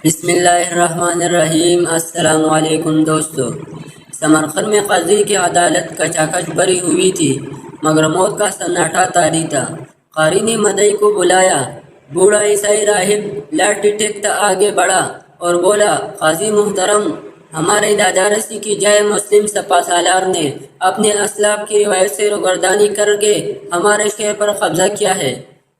بسم اللہ الرحمن الرحیم۔ السلام علیکم دوستو۔ سمرقند میں قاضی کی عدالت کچاکچ بری ہوئی تھی مگر موت کا سناٹا طاری تھا۔ قاری نے مدعی کو بلایا، بوڑھا عیسائی راہب لاٹھی ٹیکتا آگے بڑھا اور بولا، قاضی محترم، ہمارے دادا رسی کی جائے مسلم سپہ سالار نے اپنے اسلاف کی روایت سے روگردانی کر کے ہمارے شہر پر قبضہ کیا ہے۔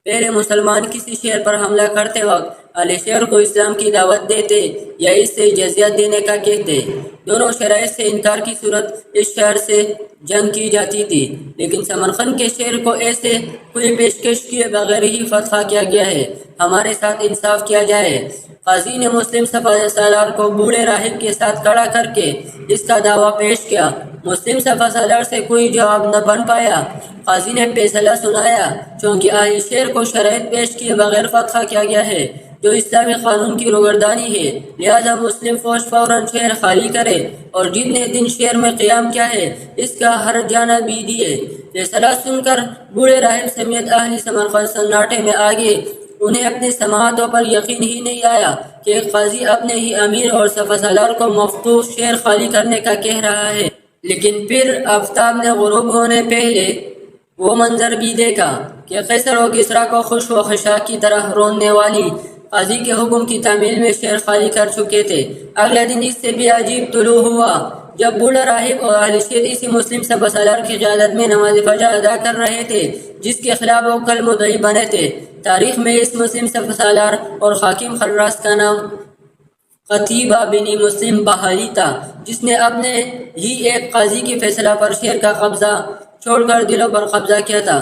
پہلے مسلمان کسی شہر پر حملہ کرتے وقت اہل شہر کو اسلام کی دعوت دیتے یا اس سے جزیہ دینے کا کہتے۔ دونوں شرائط سے انکار کی صورت اس شہر سے جنگ کی جاتی تھی، لیکن سمرقند کے شہر کو ایسے کوئی پیشکش کیے بغیر ہی فتح کیا گیا ہے۔ ہمارے ساتھ انصاف کیا جائے۔ قاضی نے مسلم سپہ سالار کو بوڑھے راہب کے ساتھ کھڑا کر کے اس کا دعویٰ پیش کیا۔ مسلم سپہ سالار سے کوئی جواب نہ بن پایا۔ قاضی نے فیصلہ سنایا، چونکہ اہل شہر کو شرائط پیش کیے بغیر فتح کیا گیا ہے جو اسلامی قانون کی روگردانی ہے، لہذا مسلم فوج فوراً شہر خالی کرے اور جتنے دن شہر میں قیام کیا ہے اس کا ہر جانہ بھی دیے۔ فیصلہ سن کر بوڑھے راہب سمیت اہل سمرقند سناٹے میں آگے۔ انہیں اپنی سماعتوں پر یقین ہی نہیں آیا کہ ایک قاضی اپنے ہی امیر اور سپہ سالار کو مفتوح شہر خالی کرنے کا کہہ رہا ہے۔ لیکن پھر آفتاب نے غروب ہونے پہلے وہ منظر بھی دیکھا کہ قیصر و کسریٰ کو خوش و خشاک کی طرح روننے والی قاضی کے حکم کی تعمیل میں شہر خالی کر چکے تھے۔ اگلے دن اس سے بھی عجیب طلوع ہوا جب بوڑھا راہب اور اہل شہر اسی مسلم سپہ سالار کی قیادت میں نماز فجر ادا کر رہے تھے جس کے خلاف وہ کل مدعی بنے تھے۔ تاریخ میں اس مسلم سپہ سالار اور حاکم خراس کا نام قتیبہ بن مسلم بحالی تھا، جس نے اپنے ہی ایک قاضی کے فیصلہ پر شہر کا قبضہ چھوڑ کر دلوں پر قبضہ کیا تھا۔